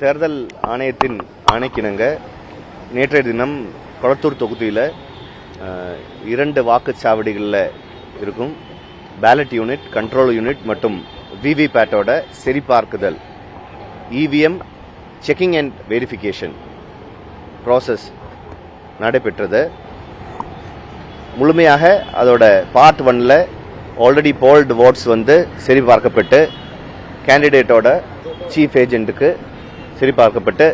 தேர்தல் ஆணையத்தின் ஆணைக்கிணங்க நேற்றைய தினம் கொளத்தூர் தொகுதியில் 2 வாக்குச்சாவடிகளில் இருக்கும் பேலட் யூனிட், கண்ட்ரோல் யூனிட் மற்றும் விவிபேட்டோட சரிபார்க்குதல் EVM checking and verification process நடைபெற்றது. முழுமையாக அதோட பார்ட் 1ல் ஆல்ரெடி போல்டு ஓட்ஸ் சரிபார்க்கப்பட்டு கேண்டிடேட்டோட சீஃப் ஏஜென்ட்டுக்கு சரிபார்க்கப்பட்டு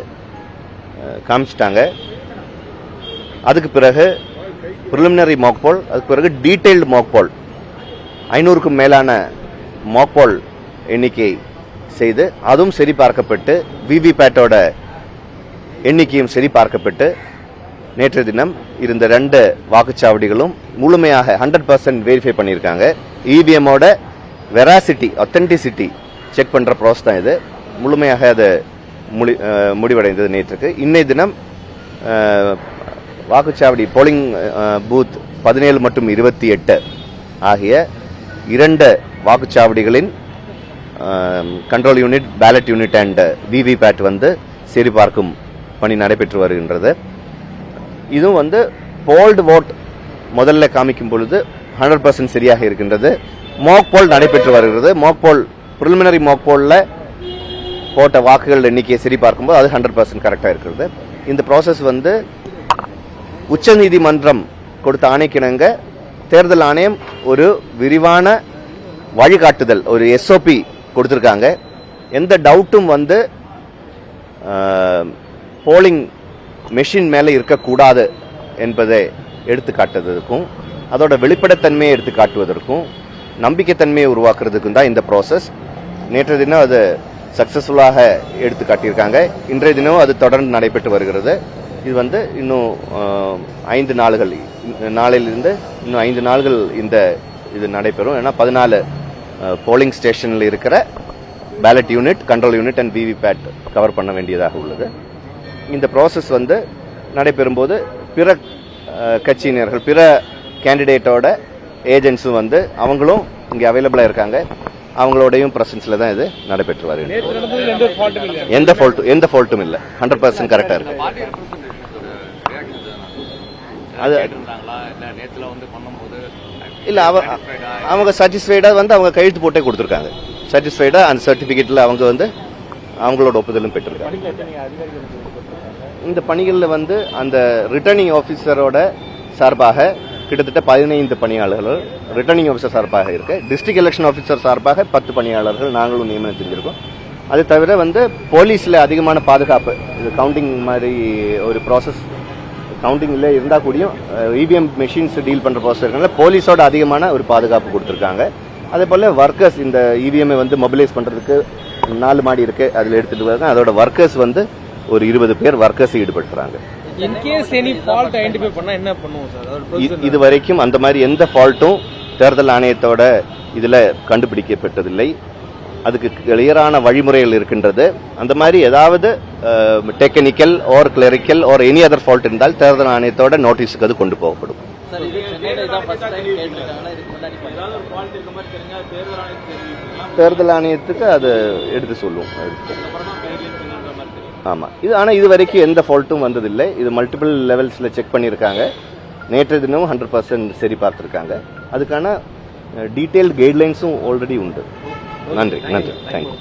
காமிச்சிட்டாங்க. அதுக்கு பிறகு ப்ரிலிமினரி மாக் போல், அதுக்கு பிறகு டீடைல்டு மாக் போல் 500க்கும் மேலான மாக் போல் எண்ணிக்கை செய்து அதுவும் சரிபார்க்கப்பட்டு விவிபேட்டோட எண்ணிக்கையும் சரிபார்க்கப்பட்டு நேற்று தினம் இருந்த 2 வாக்குச்சாவடிகளும் முழுமையாக 100% வெரிஃபை பண்ணியிருக்காங்க. இவிஎம்மோட வெராசிட்டி, ஒத்தென்டிசிட்டி செக் பண்ற ப்ராசஸ் தான் இது. முழுமையாக அது முடிவடைந்தது நேற்றுக்கு. இன்னைய தினம் வாக்குச்சாவடி போலிங் பூத் 17 மற்றும் 28 ஆகிய 2 வாக்குச்சாவடிகளின் control unit, ballot unit and VVPAT சரிபார்க்கும் பணி நடைபெற்று வருகின்றது. இதுவும் போல்டு ஓட் முதல்ல காமிக்கும் பொழுது 100% சரியாக இருக்கின்றது. மாக் போல் நடைபெற்று வருகிறது. மாக் போல், பிரிலிமினரி மாக் போல்ல போட்ட வாக்குகள் எண்ணிக்கையை சரிபார்க்கும்போது அது 100% கரெக்டாக இருக்கிறது. இந்த ப்ராசஸ் உச்சநீதிமன்றம் கொடுத்த ஆணைக்கிணங்க தேர்தல் ஆணையம் ஒரு விரிவான வழிகாட்டுதல், ஒரு எஸ்ஓபி கொடுத்திருக்காங்க. எந்த டவுட்டும் போலிங் மெஷின் மேலே இருக்கக்கூடாது என்பதை எடுத்து காட்டுவதற்கும், அதோட வெளிப்படைத்தன்மையை எடுத்து காட்டுவதற்கும், நம்பிக்கைத்தன்மையை உருவாக்குறதுக்கும் தான் இந்த ப்ராசஸ். நேற்றைய தினம் அது சக்சஸ்ஃபுல்லாக எடுத்து காட்டியிருக்காங்க. இன்றைய தினமும் அது தொடர்ந்து நடைபெற்று வருகிறது. இது இன்னும் 5 நாள்கள், நாளையிலிருந்து இன்னும் 5 நாள்கள் இது நடைபெறும். ஏன்னா 14 போலிங் ஸ்டேஷனில் இருக்கிற ballot unit, control unit and VVPAT cover பண்ண வேண்டியதாக உள்ளது. இந்த ப்ராசஸ் நடைபெறும்போது பிற கட்சியினர்கள், பிற கேண்டிடேட்டோட ஏஜென்ட்ஸும் அவங்களும் இங்கே அவைலபிளா இருக்காங்க. அவங்களோடையும் பிரசன்ஸ்ல தான் இது நடைபெற்று வருகிறது. எந்த ஃபால்ட்டும் இல்லை, 100% கரெக்டா இருக்கு. அது இல்ல, அவங்க சாட்டிஸ்ஃபைடா அவங்க கையெழுத்து போட்டே கொடுத்துருக்காங்க. சாட்டிஸ்ஃபைடா அந்த சர்டிபிகேட்ல அவங்க அவங்களோட ஒப்புதலும் பெற்றிருக்காங்க. இந்த பணிகளில் அந்த ரிட்டர்னிங் ஆபீசரோட சார்பாக கிட்டத்தட்ட 15 பணியாளர்கள் ரிட்டர்னிங் ஆபீசர் சார்பாக இருக்கு. டிஸ்ட்ரிக்ட் எலெக்ஷன் ஆபீசர் சார்பாக 10 பணியாளர்கள் நாங்களும் நியமனம் செஞ்சிருக்கோம். அது தவிர போலீஸ்ல அதிகமான பாதுகாப்பு, இது கவுண்டிங் மாதிரி ஒரு ப்ராசஸ், கவுண்டிங்ல இருந்தா கூடயும் இவிஎம் மெஷின்ஸ் டீல் பண்ற ப்ராசஸ் இருக்கனால போலீஸோட அதிகமான ஒரு பாதுகாப்பு கொடுத்திருக்காங்க. அதே போல ஒர்க்கர்ஸ், இந்த இவிஎம் மொபிலைஸ் பண்றதுக்கு 4 மாடி இருக்கு, அதுல எடுத்துட்டு வராங்க. அதோட ஒர்க்கர்ஸ் ஒரு 20 பேர் ஒர்க்கர்ஸ் ஈடுபடுத்துறாங்க. இது வரைக்கும் அந்த மாதிரி எந்த ஃபால்ட்டும் தேர்தல் ஆணையத்தோட இதுல கண்டுபிடிக்கப்பட்டதில்லை. அதுக்கு கிளியரான வழிமுறைகள் இருக்கின்றது. அந்த மாதிரி ஏதாவது technical or clerical or any other fault இருந்தால் தேர்தல் ஆணையத்தோட நோட்டீஸுக்கு அது கொண்டு போகப்படும். தேர்தல் ஆணையத்துக்கு அது எடுத்து சொல்லுவோம். ஆமா, இது வரைக்கும் எந்த ஃபால்ட்டும் வந்ததில்லை. இது மல்டிபிள் லெவல்ஸ்ல செக் பண்ணியிருக்காங்க. நேற்றைய தினம் 100% சரி பார்த்திருக்காங்க. அதுக்கான டீடைல்டு கைட்லைன்ஸும் ஆல்ரெடி உண்டு. நன்றி, தேங்க்யூ.